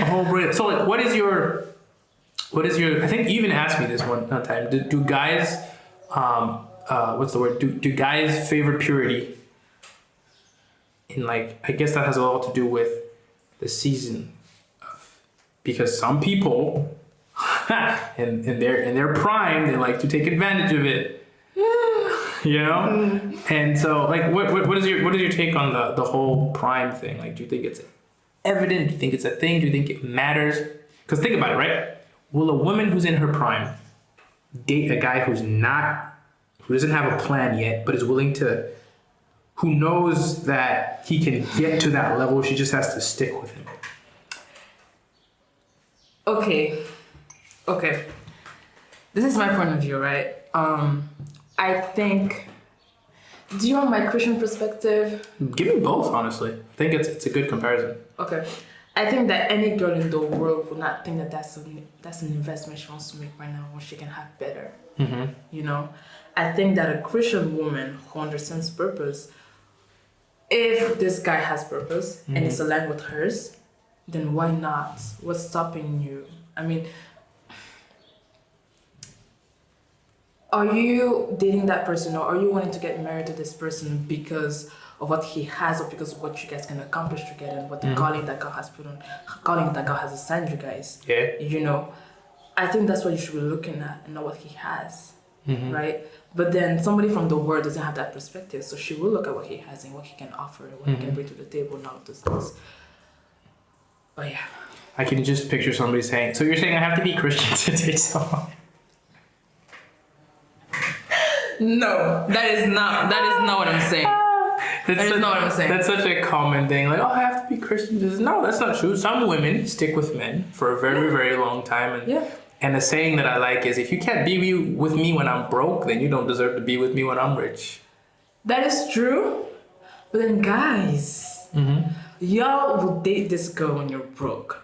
whole brain. So like, what is your? I think you even asked me this one time. Do guys, what's the word? Do guys favor purity? And like, I guess that has a lot to do with the season, because some people, in their prime, they like to take advantage of it. You know, and so like, what is your take on the whole prime thing? Like, do you think it's evident? Do you think it's a thing? Do you think it matters? Because think about it, right? Will a woman who's in her prime date a guy who doesn't have a plan yet, but is willing to, who knows that he can get to that level. She just has to stick with him. Okay. This is my point of view, right? I think. Do you want my Christian perspective? Give me both, honestly. I think it's a good comparison. Okay. I think that any girl in the world would not think that that's an investment she wants to make right now when she can have better. Mm-hmm. You know? I think that a Christian woman who understands purpose, if this guy has purpose and it's aligned with hers, then why not? What's stopping you? I mean, are you dating that person, or are you wanting to get married to this person because of what he has, or because of what you guys can accomplish together and what the calling that God has assigned you guys? Yeah. You know, I think that's what you should be looking at and not what he has, right? But then somebody from the world doesn't have that perspective, so she will look at what he has and what he can offer, what he can bring to the table, and all of those things. But yeah. I can just picture somebody saying, so you're saying I have to be Christian to date someone? No, that is not what I'm saying. That's not what I'm saying. That's such a common thing. Like, I have to be Christian. No, that's not true. Some women stick with men for a very, very long time. And the saying that I like is, if you can't be with me when I'm broke, then you don't deserve to be with me when I'm rich. That is true. But then, guys, y'all will date this girl when you're broke,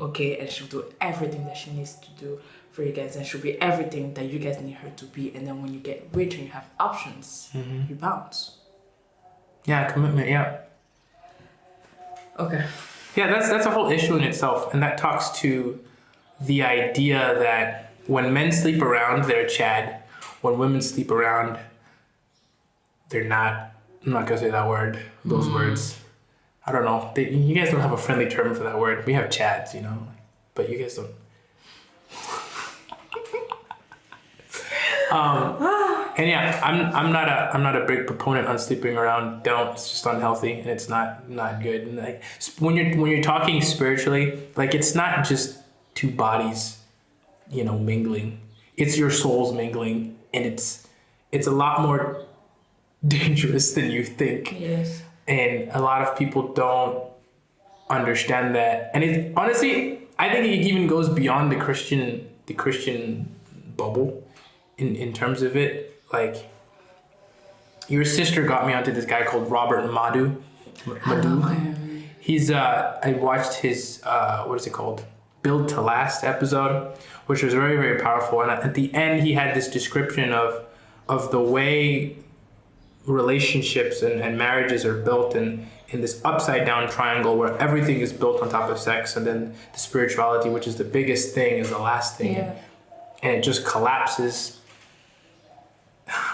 okay? And she'll do everything that she needs to do for you guys, and she'll be everything that you guys need her to be. And then when you get rich and you have options, you bounce. Yeah, commitment, yeah. Okay. Yeah, that's a whole issue in itself. And that talks to the idea that when men sleep around, they're Chad. When women sleep around, they're not. I'm not going to say that word, those words. I don't know. You guys don't have a friendly term for that word. We have Chads, you know, but you guys don't. And yeah, I'm not a big proponent on sleeping around. It's just unhealthy, and it's not good. And like when you're talking spiritually, like it's not just two bodies, you know, mingling. It's your souls mingling, and it's a lot more dangerous than you think. Yes. And a lot of people don't understand that. And it honestly, I think it even goes beyond the Christian bubble in terms of it. Like, your sister got me onto this guy called Robert Madu. He's I watched his what is it called? Build to Last episode, which was very, very powerful. And at the end, he had this description of the way relationships and marriages are built in this upside down triangle where everything is built on top of sex, and then the spirituality, which is the biggest thing, is the last thing. Yeah. And it just collapses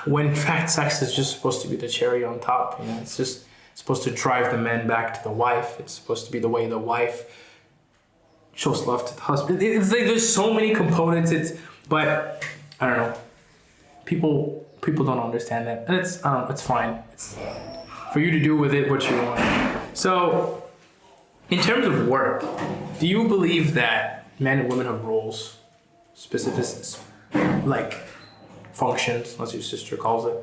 when in fact sex is just supposed to be the cherry on top. You know, it's just supposed to drive the man back to the wife. It's supposed to be the way the wife shows love to the husband. It's like there's so many components. But I don't know. People don't understand that, and it's fine. It's for you to do with it what you want. So, in terms of work, do you believe that men and women have roles, specific, like functions, as your sister calls it,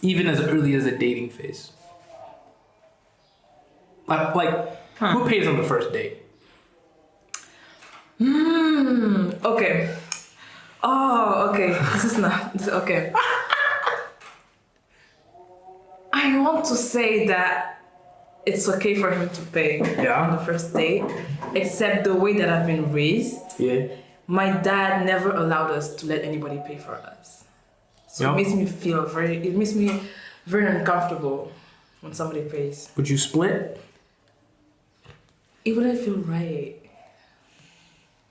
even as early as a dating phase? Who pays on the first date? Okay. Oh, okay. This is not okay. I want to say that it's okay for him to pay on the first date, except the way that I've been raised. Yeah. My dad never allowed us to let anybody pay for us. So it makes me very uncomfortable when somebody pays. Would you split? It wouldn't feel right.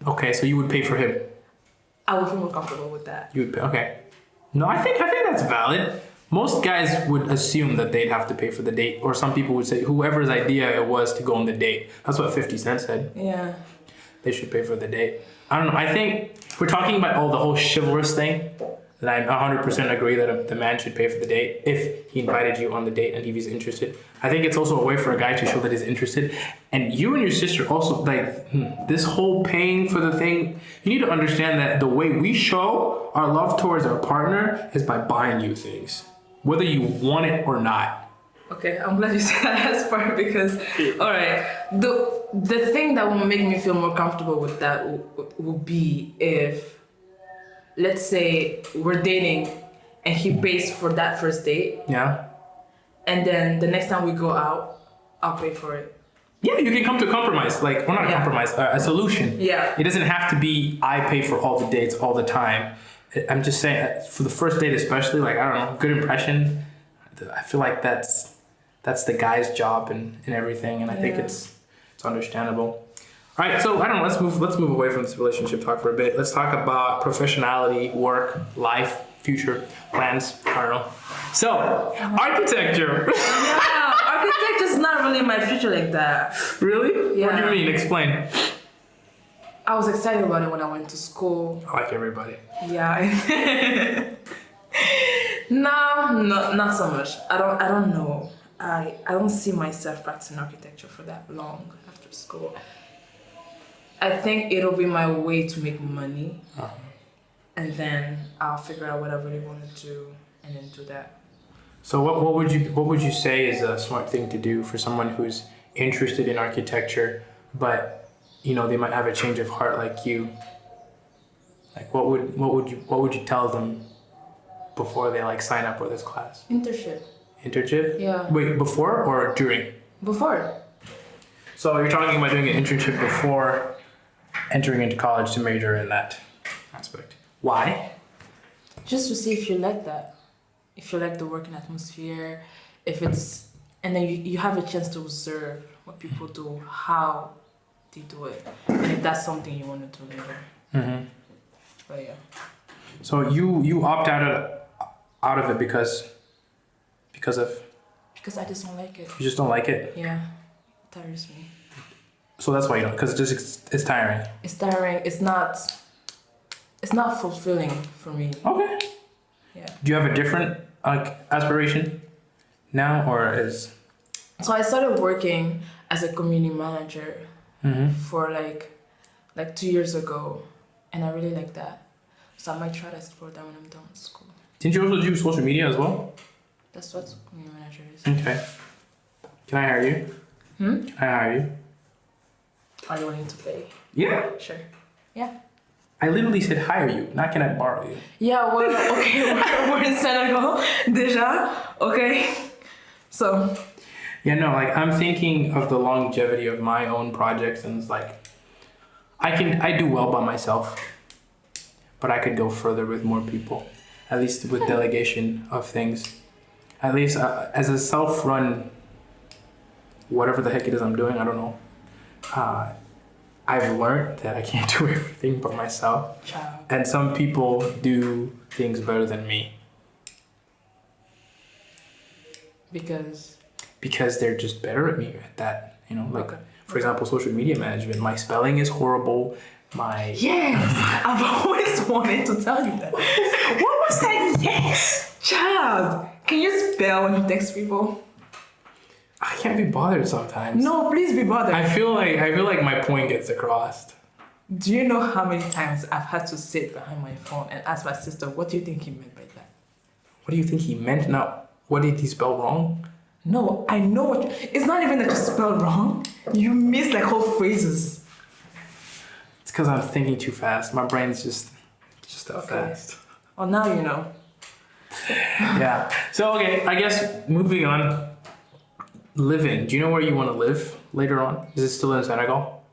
Okay, so you would pay for him. I would feel more comfortable with that. You would pay, okay. No, I think that's valid. Most guys would assume that they'd have to pay for the date, or some people would say whoever's idea it was to go on the date. That's what 50 Cent said. Yeah. They should pay for the date. I don't know. I think we're talking about the whole chivalrous thing. then I 100% agree that the man should pay for the date if he invited you on the date and if he's interested. I think it's also a way for a guy to show that he's interested. And you and your sister also, this whole paying for the thing, you need to understand that the way we show our love towards our partner is by buying you things, whether you want it or not. Okay, I'm glad you said that last part because, all right, the thing that will make me feel more comfortable with that will be if, let's say, we're dating and he pays for that first date. Yeah. And then the next time we go out, I'll pay for it. Yeah, you can come to a compromise. Like, well, not a compromise, a solution. Yeah. It doesn't have to be I pay for all the dates all the time. I'm just saying, for the first date especially, like, I don't know, good impression. I feel like that's the guy's job and everything, and I think it's understandable. All right, so I don't know. Let's move away from this relationship talk for a bit. Let's talk about professionality, work, life, future plans. I don't know. So, architecture. Yeah, architecture's not really my future like that. Really? Yeah. What do you mean? Explain. I was excited about it when I went to school. Like everybody. Yeah. No, not so much. I don't know. I don't see myself practicing architecture for that long after school. I think it'll be my way to make money, and then I'll figure out what I really want to do, and then do that. So what would you say is a smart thing to do for someone who's interested in architecture, but they might have a change of heart like you? Like what would you tell them before they sign up for this class? Internship? Yeah. Wait, before or during? Before. So you're talking about doing an internship before entering into college to major in that aspect. Why? Just to see if you like that. If you like the working atmosphere, and then you have a chance to observe what people do, how they do it, and if that's something you want to do later. Mm-hmm. But yeah. So you opt out of it because I just don't like it. You just don't like it? Yeah, it tires me. So that's why you don't, because it's tiring. It's tiring. It's not fulfilling for me. Okay. Yeah. Do you have a different aspiration now, or is? So I started working as a community manager for like 2 years ago, and I really like that. So I might try to explore that when I'm done with school. Didn't you also do social media as well? That's what community manager is. Okay. Can I hire you? Can I hire you? Are you willing to pay? Yeah. Sure. Yeah. I literally said hire you, not can I borrow you. Yeah, well, okay, we're in Senegal, déjà, okay? So. Yeah, no, I'm thinking of the longevity of my own projects, and it's I do well by myself, but I could go further with more people, at least with delegation of things. At least as a self-run, whatever the heck it is I'm doing, I don't know. I've learned that I can't do everything by myself. Ciao. And some people do things better than me. Because they're just better at me at that. Okay. For example, social media management. My spelling is horrible. Yes! I've always wanted to tell you that. What was that yes? Child, can you spell when you text people? I can't be bothered sometimes. No, please be bothered. I feel like my point gets across. Do you know how many times I've had to sit behind my phone and ask my sister, what do you think he meant by that? What do you think he meant? Now, what did he spell wrong? No, I know what. It's not even that you spell wrong. You miss whole phrases. It's because I'm thinking too fast. My brain's just that fast. Well, now you know. Yeah. So, okay, I guess moving on. Live in. Do you know where you want to live later on? Is it still in Senegal?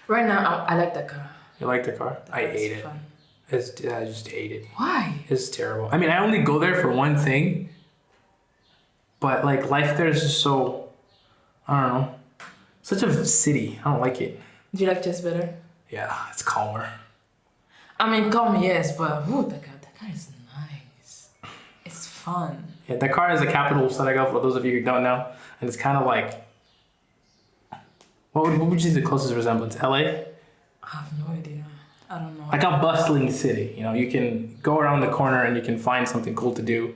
Right now, I like the car. You like the car? I hate it. Fun. I just hate it. Why? It's terrible. I mean, I only go there for one thing. But life there is just so, I don't know, such a city. I don't like it. Do you like Chess better? Yeah, it's calmer. I mean, calm, yes, but that car is nice. It's fun. Yeah, Dakar is the capital of Senegal, for those of you who don't know. And it's kind of what would you say the closest resemblance? LA? I have no idea. I don't know. Like a bustling city, you know, you can go around the corner and you can find something cool to do,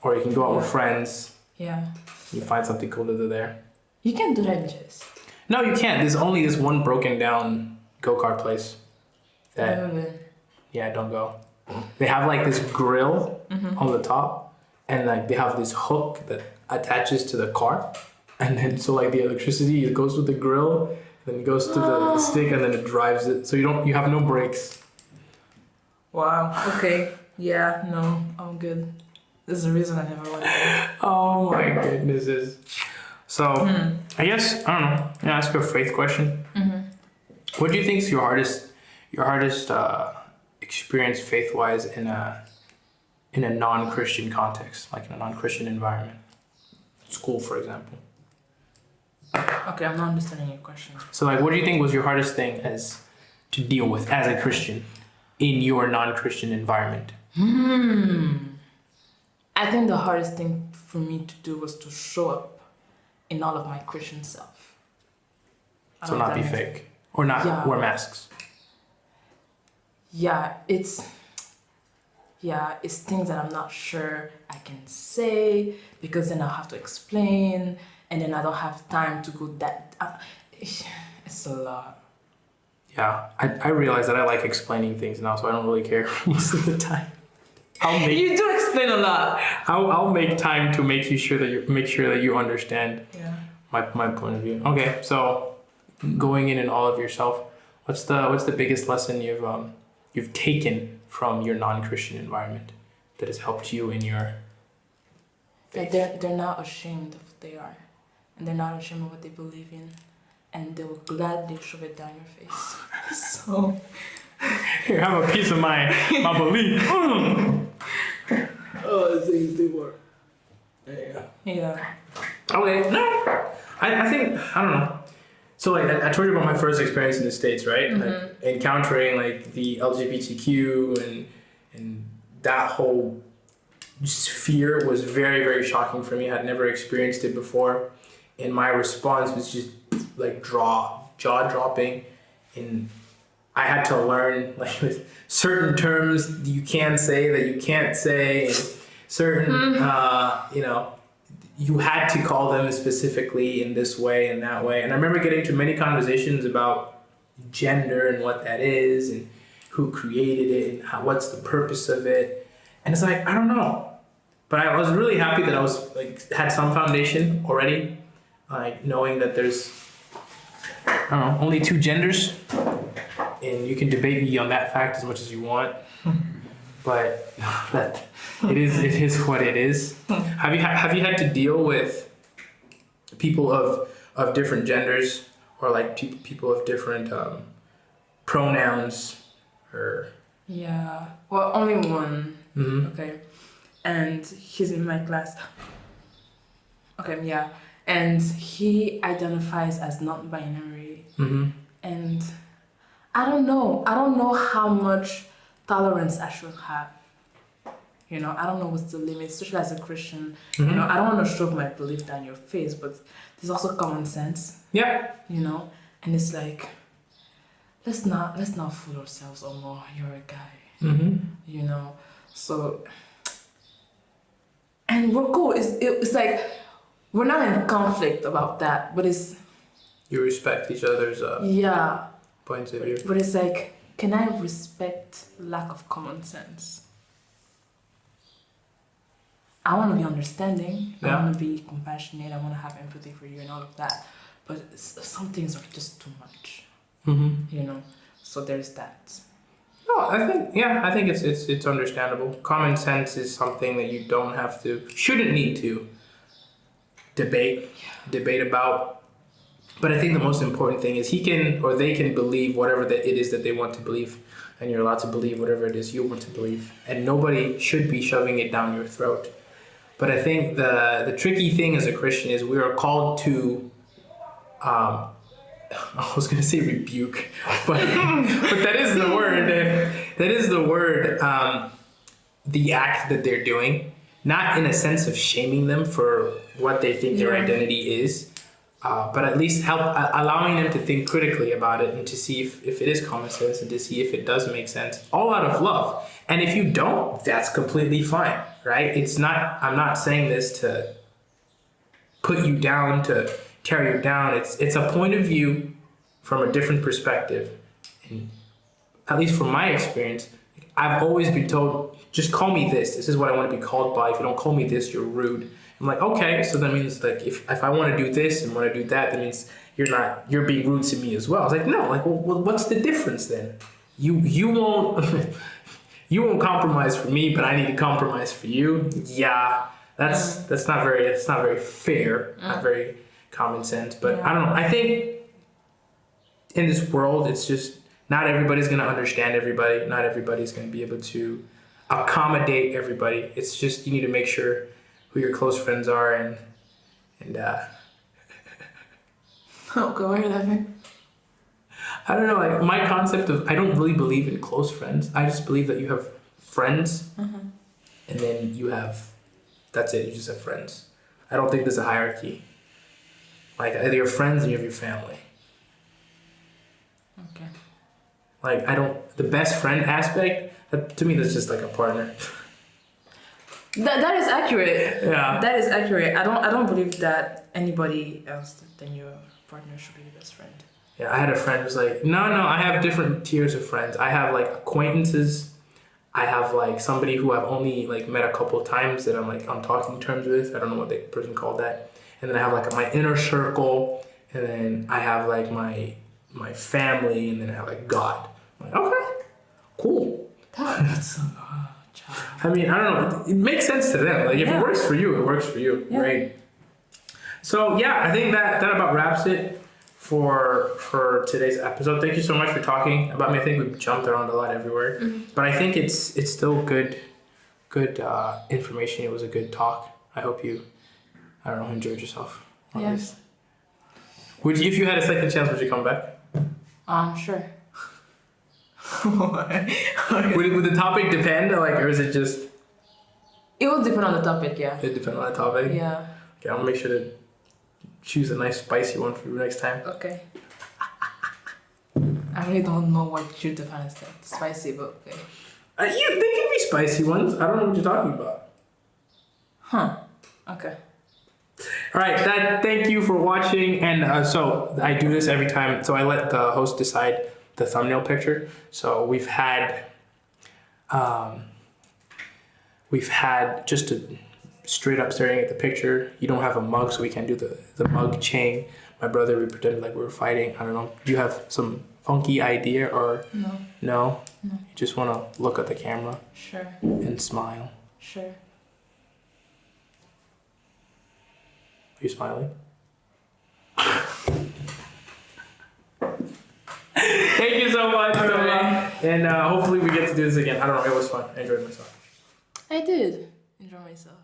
or you can go out with friends. Yeah. You find something cool to do there. You can't do that in Just. No, you can't. There's only this one broken down go-kart place. Yeah, don't go. They have like this grill on the top, and like they have this hook that attaches to the car, and then so like the electricity, it goes with the grill, then it goes to the stick, and then it drives it. So you have no brakes. Wow. Okay. Yeah. No, I'm good. There's a reason I never went there. Oh my goodnesses. So I guess I don't know. I'm gonna ask you a faith question. What do you think is your hardest experience faith-wise in a non-Christian context, like in a non-Christian environment, school, for example? Okay, I'm not understanding your question. So, like, what do you think was your hardest thing to deal with as a Christian in your non-Christian environment? I think the hardest thing for me to do was to show up in all of my Christian self. So not be fake or not wear masks. Yeah, it's things that I'm not sure I can say because then I'll have to explain, and then I don't have time to go that. It's a lot. Yeah, I realize that I like explaining things now, so I don't really care most of the time. You do explain a lot. I'll make time to make sure that you understand my point of view. Okay, so going in all of yourself, what's the biggest lesson you've taken from your non-Christian environment that has helped you in your faith? They're not ashamed of what they are, and they're not ashamed of what they believe in, and they will gladly shove it down your face. So here, have a piece of my belief. Oh, things they were. Yeah. Okay, no, I think I don't know. So like I told you about my first experience in the States, right? Like encountering like the LGBTQ and that whole sphere was very, very shocking for me. I had never experienced it before, and my response was just like jaw dropping, and I had to learn like with certain terms you can say that you can't say, and certain you had to call them specifically in this way and that way. And I remember getting to many conversations about gender and what that is and who created it and what's the purpose of it. And it's like, I don't know. But I was really happy that I was like had some foundation already, like knowing that there's only two genders, and you can debate me on that fact as much as you want. But that it is what it is. Have you had to deal with people of different genders, or like people of different pronouns, or? Yeah. Well, only one. Okay. And he's in my class. Okay. Yeah. And he identifies as non-binary. And I don't know how much tolerance I should have. You know, I don't know what's the limit, especially as a Christian. You know, I don't want to shove my belief down your face, but there's also common sense. Yeah. You know, and it's like, let's not fool ourselves. Oh no, you're a guy. You know, so, and we're cool. It's like we're not in conflict about that, but it's. You respect each other's points of view. But it's like, can I respect lack of common sense? I want to be understanding. I want to be compassionate. I want to have empathy for you and all of that. But some things are just too much. You know. So there's that. No, I think it's understandable. Common sense is something that you shouldn't need to debate about. But I think the most important thing is they can believe whatever it is that they want to believe, and you're allowed to believe whatever it is you want to believe, and nobody should be shoving it down your throat. But I think the tricky thing as a Christian is we are called to, I was going to say rebuke, but that is the word. That is the word. The act that they're doing, not in a sense of shaming them for what they think their identity is, but at least help allowing them to think critically about it and to see if it is common sense and to see if it does make sense, all out of love. And if you don't, that's completely fine, right? It's not, I'm not saying this to put you down, to tear you down. It's a point of view from a different perspective. And at least from my experience, I've always been told, just call me this. This is what I want to be called by. If you don't call me this, you're rude. I'm like, okay, so that means like if I want to do this and want to do that, that means you're being rude to me as well. I was like, no, like, well, what's the difference then? You won't you won't compromise for me, but I need to compromise for you. Yeah, that's not very fair, not very common sense. But I don't know. I think in this world, it's just not everybody's gonna understand everybody. Not everybody's gonna be able to accommodate everybody. It's just you need to make sure who your close friends are and Oh, go ahead, Evan. I don't know, like my concept of I don't really believe in close friends. I just believe that you have friends and then you have that's it, you just have friends. I don't think there's a hierarchy. Like either you have friends and you have your family. Okay. Like the best friend aspect, to me that's just like a partner. That is accurate. Yeah. That is accurate. I don't believe that anybody else than your partner should be your best friend. Yeah, I had a friend who's like, no, I have different tiers of friends. I have like acquaintances. I have like somebody who I've only like met a couple of times that I'm like on talking terms with. I don't know what the person called that. And then I have like my inner circle, and then I have like my family, and then I have like God. I'm like, okay, cool. That's I mean, I don't know. It makes sense to them. Like if it works for you, it works for you. Yeah. Right. So yeah, I think that about wraps it for today's episode. Thank you so much for talking about me. I think we jumped around a lot everywhere, but I think it's still good information. It was a good talk. I hope you, I don't know, enjoyed yourself. Yes. Would you, if you had a second chance, would you come back? Sure. Would the topic depend, or is it just? It will depend on the topic, yeah. It depends on the topic. Yeah. Okay, I'm gonna make sure to choose a nice spicy one for you next time. Okay. I really don't know what you define as spicy, but okay. They can be spicy ones. I don't know what you're talking about. Huh. Okay. All right. Thank you for watching. And so I do this every time. So I let the host decide the thumbnail picture. So we've had just a straight up staring at the picture. You don't have a mug, so we can't do the mug chain. My brother, we pretended like we were fighting. I don't know. Do you have some funky idea or no? No. You just want to look at the camera. Sure. And smile. Sure. Are you smiling? Thank you so much, Tovah. And hopefully we get to do this again. I don't know. It was fun. I enjoyed myself. I did enjoy myself.